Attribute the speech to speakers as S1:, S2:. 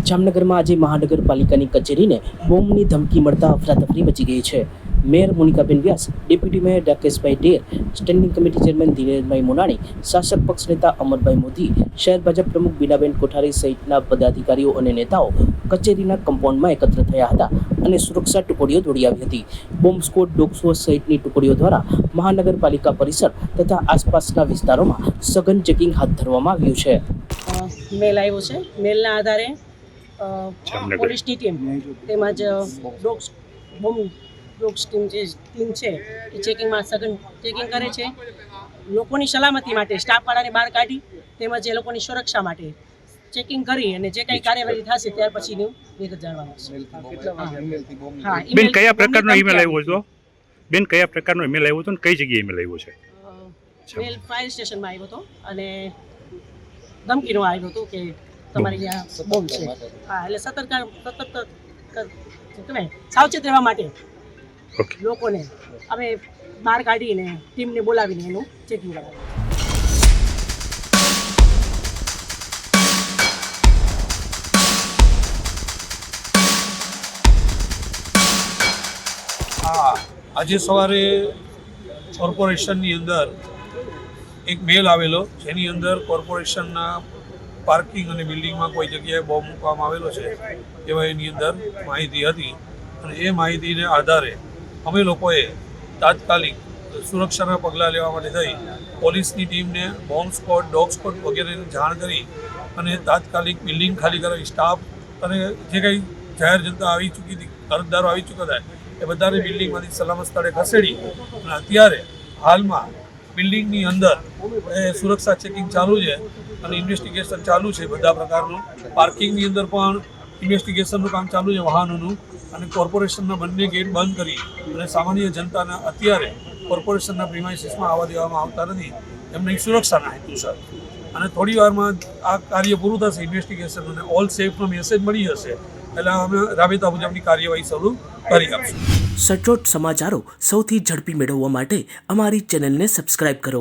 S1: જામનગરમાં આજે મહાનગરપાલિકાની કચેરીને બોમ્બની ધમકી મળતા અફરાતફરી મચી ગઈ છે. મેયર મોનિકાબેન વ્યાસ, ડેપ્યુટી મેયર રાકેશભાઈ ઢેર, સ્ટેન્ડિંગ કમિટી ચેરમેન દિનેશભાઈ મોનાણી, શાસક પક્ષ નેતા અમરભાઈ મોદી, શહેર ભાજપ પ્રમુખ બીનાબેન કોઠારી સહિતના પદાધિકારીઓ અને નેતાઓ કચેરીના કમ્પાઉન્ડમાં એકત્ર થયા હતા અને સુરક્ષા ટુકડીઓ દોડી આવી હતી. બોમ્બ સ્ક્વોડ, ડોગ સ્ક્વોડ સહિતની ટુકડીઓ દ્વારા મહાનગરપાલિકા પરિસર તથા આસપાસના વિસ્તારોમાં સઘન ચેકિંગ હાથ ધરવામાં આવ્યું છે.
S2: મેલ આવ્યો છે. મેલના આધારે પોલીસની ટીમ તેમજ ડોગ્સ ટીમ છે એ ચેકિંગમાં સઘન ચેકિંગ કરે છે. લોકોની સલામતી માટે સ્ટાફવાળાને બહાર કાઢી તેમજ એ લોકોની સુરક્ષા માટે ચેકિંગ કરી અને જે કંઈ કાર્યવાહી થશે ત્યાર પછીનું વિગત જાણવાનું છે.
S3: બેન, કયા પ્રકારનો ઈમેલ આવ્યો હતો? બેન, કયા પ્રકારનો ઈમેલ આવ્યો હતો અને કઈ જગ્યાએ ઈમેલ આવ્યો છે?
S2: મેલ ફાયર સ્ટેશનમાં આવ્યો હતો અને ધમકીનો આવ્યો હતો કે તમારી ત્યાં બોમ્બ છે. હા, એટલે સાવચેત રહેવા માટે લોકોને અમે બહાર કાઢીને ટીમને બોલાવીને એનું ચેકિંગ કરાવ્યું.
S4: આજે સવારે કોર્પોરેશનની અંદર એક મેલ આવેલો જેની અંદર કોર્પોરેશનના પાર્કિંગ અને બિલ્ડિંગમાં કોઈ જગ્યાએ બોમ્બ મૂકવામાં આવેલો છે એવા એની અંદર માહિતી હતી અને એ માહિતીને આધારે અમે લોકોએ તાત્કાલિક સુરક્ષાના પગલાં લેવા માટે થઈ પોલીસની ટીમને બોમ્બ સ્ક્વોડ, ડોગ સ્ક્વોડ વગેરેને જાણ કરી અને તાત્કાલિક બિલ્ડિંગ ખાલી કરાવી સ્ટાફ અને જે કંઈ જાહેર જનતા આવી ચૂકી હતી, અરજદારો આવી ચૂક્યા હતા એ બધાને બિલ્ડિંગમાંથી સલામત સ્થળે ખસેડી અને અત્યારે હાલમાં બિલ્ડિંગની અંદર સુરક્ષા ચેકિંગ ચાલુ છે અને ઇન્વેસ્ટિગેશન ચાલુ છે. બધા પ્રકારનું પાર્કિંગની અંદર પણ ઇન્વેસ્ટિગેશનનું કામ ચાલુ છે વાહનોનું, અને કોર્પોરેશનના બંને ગેટ બંધ કરી અને સામાન્ય જનતાને અત્યારે કોર્પોરેશનના પ્રિમાઇસીસમાં આવવા દેવામાં આવતા નથી એમની સુરક્ષાના હેતુસર. અને થોડી વારમાં આ કાર્ય પૂરું થશે ઇન્વેસ્ટિગેશન અને ઓલ સેફનો મેસેજ મળી જશે એટલે અમે રાબેતા મુજબની કાર્યવાહી શરૂ કરી આપશું.
S1: સચોટ સમાચારો સૌથી ઝડપી મેળવવા માટે અમારી ચેનલને સબસ્ક્રાઇબ કરો.